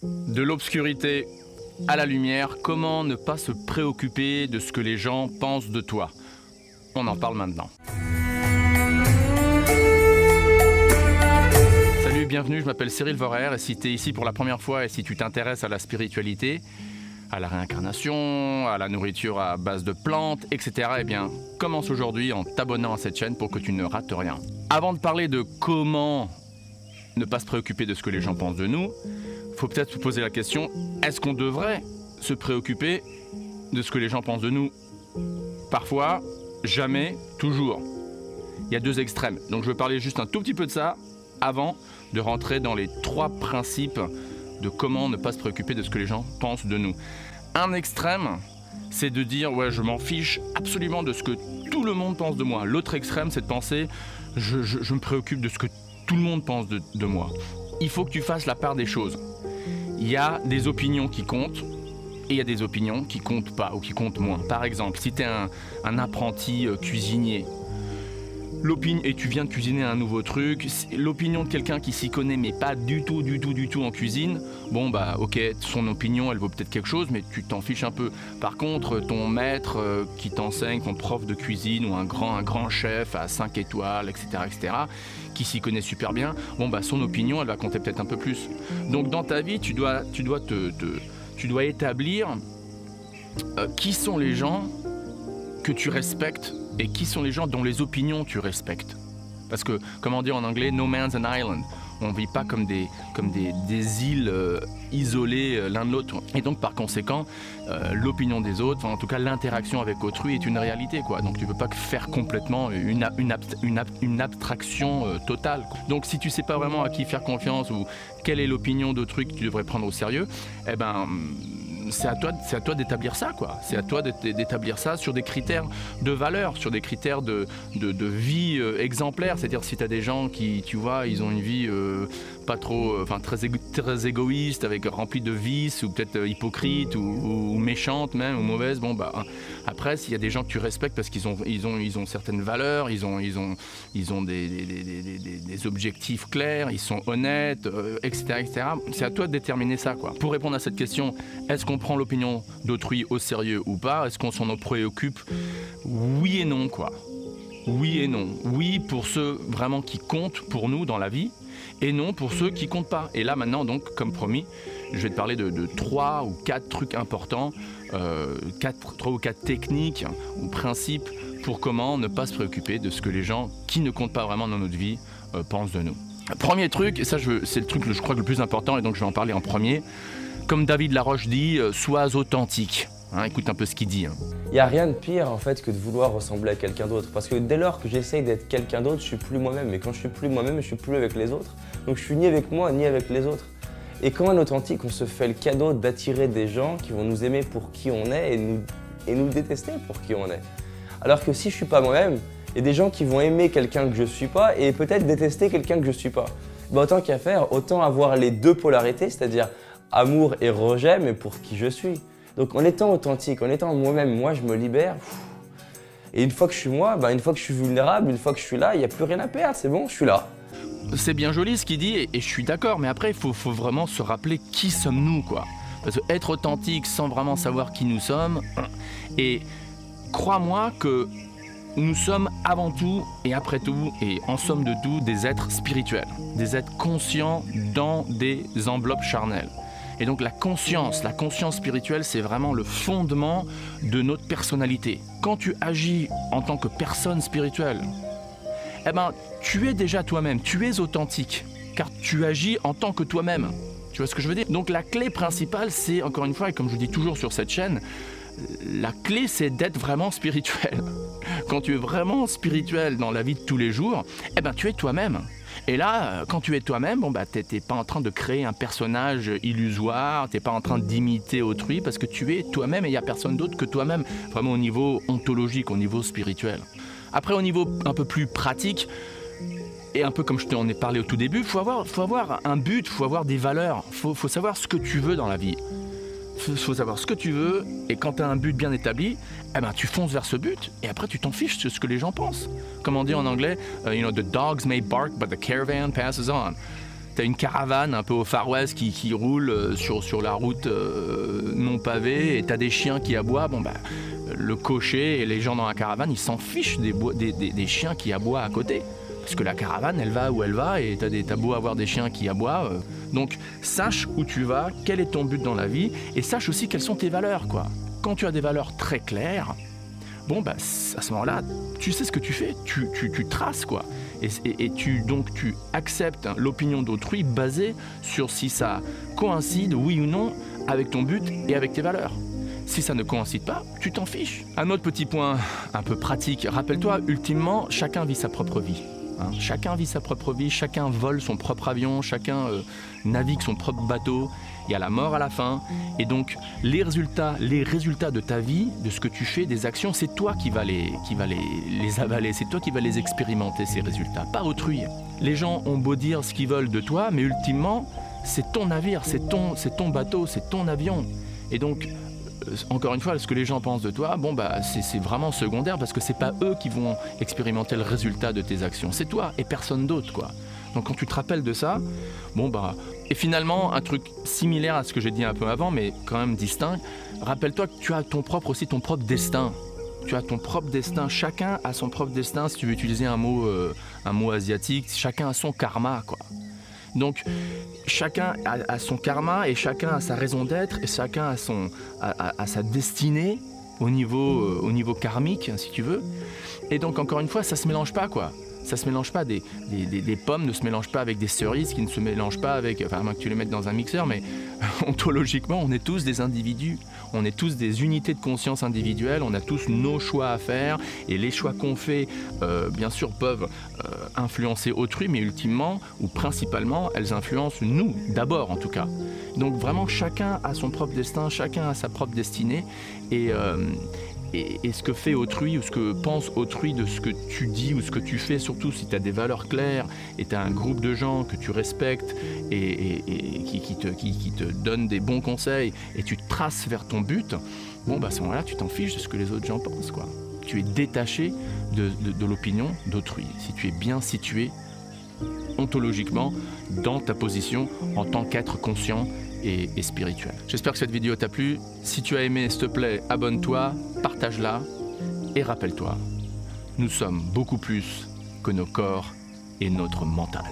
De l'obscurité à la lumière, comment ne pas se préoccuper de ce que les gens pensent de toi? On en parle maintenant. Salut, bienvenue, je m'appelle Cyril Vorer et si tu es ici pour la première fois et si tu t'intéresses à la spiritualité, à la réincarnation, à la nourriture à base de plantes, etc. Eh bien, commence aujourd'hui en t'abonnant à cette chaîne pour que tu ne rates rien. Avant de parler de comment ne pas se préoccuper de ce que les gens pensent de nous, il faut peut-être se poser la question, est-ce qu'on devrait se préoccuper de ce que les gens pensent de nous? Parfois, jamais, toujours. Il y a deux extrêmes. Donc je vais parler juste un tout petit peu de ça avant de rentrer dans les trois principes de comment ne pas se préoccuper de ce que les gens pensent de nous. Un extrême, c'est de dire ouais, je m'en fiche absolument de ce que tout le monde pense de moi. L'autre extrême, c'est de penser je me préoccupe de ce que tout le monde pense de moi. Il faut que tu fasses la part des choses. Il y a des opinions qui comptent et il y a des opinions qui comptent pas ou qui comptent moins. Par exemple, si tu es un apprenti cuisinier, et tu viens de cuisiner un nouveau truc, l'opinion de quelqu'un qui s'y connaît mais pas du tout en cuisine, bon bah ok, son opinion elle vaut peut-être quelque chose mais tu t'en fiches un peu. Par contre, ton maître qui t'enseigne, ton prof de cuisine ou un grand chef à 5 étoiles, etc., qui s'y connaît super bien, bon bah son opinion elle va compter peut-être un peu plus. Donc dans ta vie, tu dois établir qui sont les gens que tu respectes et qui sont les gens dont les opinions tu respectes. Parce que, comme on dit en anglais, no man's an island. On ne vit pas comme des îles isolées l'un de l'autre. Et donc, par conséquent, l'opinion des autres, en tout cas l'interaction avec autrui est une réalité, quoi. Donc, tu ne peux pas faire complètement une abstraction totale. Donc, si tu ne sais pas vraiment à qui faire confiance ou quelle est l'opinion d'autrui que tu devrais prendre au sérieux, eh ben, c'est à toi d'établir ça, quoi. C'est à toi d'établir ça sur des critères de valeur, sur des critères de vie exemplaire. C'est-à-dire si tu as des gens qui, tu vois, ils ont une vie pas trop, enfin très égoïste, avec remplie de vices, ou peut-être hypocrite, ou méchante même, ou mauvaise, bon bah après s'il y a des gens que tu respectes parce qu'ils ont certaines valeurs, ils ont des objectifs clairs, ils sont honnêtes, etc. C'est à toi de déterminer ça, quoi. Pour répondre à cette question, est-ce qu'on prend l'opinion d'autrui au sérieux ou pas? Est-ce qu'on s'en préoccupe? Oui et non, quoi. Oui et non. Oui pour ceux vraiment qui comptent pour nous dans la vie, et non pour ceux qui comptent pas. Et là maintenant, donc, comme promis, je vais te parler de 3 ou 4 trucs importants, 3 ou 4 techniques ou principes pour comment ne pas se préoccuper de ce que les gens qui ne comptent pas vraiment dans notre vie pensent de nous. Premier truc, et ça c'est le truc je crois le plus important, et donc je vais en parler en premier. Comme David Laroche dit, sois authentique. Hein, écoute un peu ce qu'il dit. Il n'y a rien de pire en fait que de vouloir ressembler à quelqu'un d'autre. Parce que dès lors que j'essaye d'être quelqu'un d'autre, je suis plus moi-même. Et quand je suis plus moi-même, je suis plus avec les autres. Donc je suis ni avec moi, ni avec les autres. Et quand on est authentique, on se fait le cadeau d'attirer des gens qui vont nous aimer pour qui on est et nous détester pour qui on est. Alors que si je suis pas moi-même, il y a des gens qui vont aimer quelqu'un que je suis pas et peut-être détester quelqu'un que je suis pas. Ben, autant qu'à faire, autant avoir les deux polarités, c'est-à-dire amour et rejet, mais pour qui je suis. Donc en étant authentique, en étant moi-même, moi je me libère. Et une fois que je suis moi, une fois que je suis vulnérable, une fois que je suis là, il n'y a plus rien à perdre, c'est bon, je suis là. C'est bien joli ce qu'il dit et je suis d'accord, mais après il faut vraiment se rappeler qui sommes-nous, quoi. Parce que être authentique sans vraiment savoir qui nous sommes, et crois-moi que nous sommes avant tout et après tout et en somme de tout des êtres spirituels, des êtres conscients dans des enveloppes charnelles. Et donc la conscience spirituelle, c'est vraiment le fondement de notre personnalité. Quand tu agis en tant que personne spirituelle, eh ben, tu es déjà toi-même, tu es authentique, car tu agis en tant que toi-même. Tu vois ce que je veux dire? Donc la clé principale, c'est, encore une fois, et comme je dis toujours sur cette chaîne, la clé, c'est d'être vraiment spirituel. Quand tu es vraiment spirituel dans la vie de tous les jours, eh ben, tu es toi-même. Et là, quand tu es toi-même, bon, bah, t'es pas en train de créer un personnage illusoire, t'es pas en train d'imiter autrui, parce que tu es toi-même et il n'y a personne d'autre que toi-même, vraiment au niveau ontologique, au niveau spirituel. Après, au niveau un peu plus pratique, et un peu comme je t'en ai parlé au tout début, il faut avoir un but, il faut avoir des valeurs, il faut savoir ce que tu veux dans la vie. Il faut savoir ce que tu veux, et quand tu as un but bien établi, eh ben, tu fonces vers ce but, et après tu t'en fiches de ce que les gens pensent. Comme on dit en anglais, you know, the dogs may bark, but the caravan passes on. t'as une caravane un peu au Far West qui roule sur la route non pavée et t'as des chiens qui aboient. Bon, bah, le cocher et les gens dans la caravane, ils s'en fichent des chiens qui aboient à côté. Parce que la caravane, elle va où elle va et t'as beau avoir des chiens qui aboient. Donc, sache où tu vas, quel est ton but dans la vie et sache aussi quelles sont tes valeurs, quoi. Quand tu as des valeurs très claires, bon, bah, à ce moment-là, tu sais ce que tu fais, tu traces, quoi. Et tu acceptes l'opinion d'autrui basée sur si ça coïncide, oui ou non, avec ton but et avec tes valeurs. Si ça ne coïncide pas, tu t'en fiches. Un autre petit point un peu pratique, rappelle-toi, ultimement, chacun vit sa propre vie. Chacun vit sa propre vie, chacun vole son propre avion, chacun navigue son propre bateau. Il y a la mort à la fin. Et donc, les résultats de ta vie, de ce que tu fais, des actions, c'est toi qui vas les avaler, c'est toi qui vas les expérimenter, ces résultats, pas autrui. Les gens ont beau dire ce qu'ils veulent de toi, mais ultimement, c'est ton navire, c'est ton bateau, c'est ton avion. Et donc, encore une fois, ce que les gens pensent de toi, bon, bah, c'est vraiment secondaire parce que c'est pas eux qui vont expérimenter le résultat de tes actions, c'est toi et personne d'autre, quoi. Donc quand tu te rappelles de ça, bon, bah, et finalement un truc similaire à ce que j'ai dit un peu avant, mais quand même distinct, rappelle-toi que tu as ton propre destin. Tu as ton propre destin, chacun a son propre destin, si tu veux utiliser un mot asiatique, chacun a son karma, quoi. Donc, chacun a son karma et chacun a sa raison d'être et chacun a sa destinée au niveau karmique, si tu veux. Et donc, encore une fois, ça se mélange pas, quoi. Ça se mélange pas, des pommes ne se mélangent pas avec des cerises qui ne se mélangent pas avec, enfin, à moins que tu les mettes dans un mixeur, mais ontologiquement, on est tous des individus, on est tous des unités de conscience individuelles, on a tous nos choix à faire, et les choix qu'on fait, bien sûr, peuvent influencer autrui, mais ultimement, ou principalement, elles influencent nous, d'abord en tout cas. Donc vraiment, chacun a son propre destin, chacun a sa propre destinée, et ce que fait autrui ou ce que pense autrui de ce que tu dis ou ce que tu fais, surtout si tu as des valeurs claires et tu as un groupe de gens que tu respectes et qui te donnent des bons conseils et tu te traces vers ton but, bon, bah, à ce moment-là, tu t'en fiches de ce que les autres gens pensent, quoi. Tu es détaché de l'opinion d'autrui. Si tu es bien situé ontologiquement dans ta position en tant qu'être conscient et spirituel. J'espère que cette vidéo t'a plu. Si tu as aimé, s'il te plaît, abonne-toi, partage-la et rappelle-toi, nous sommes beaucoup plus que nos corps et notre mental.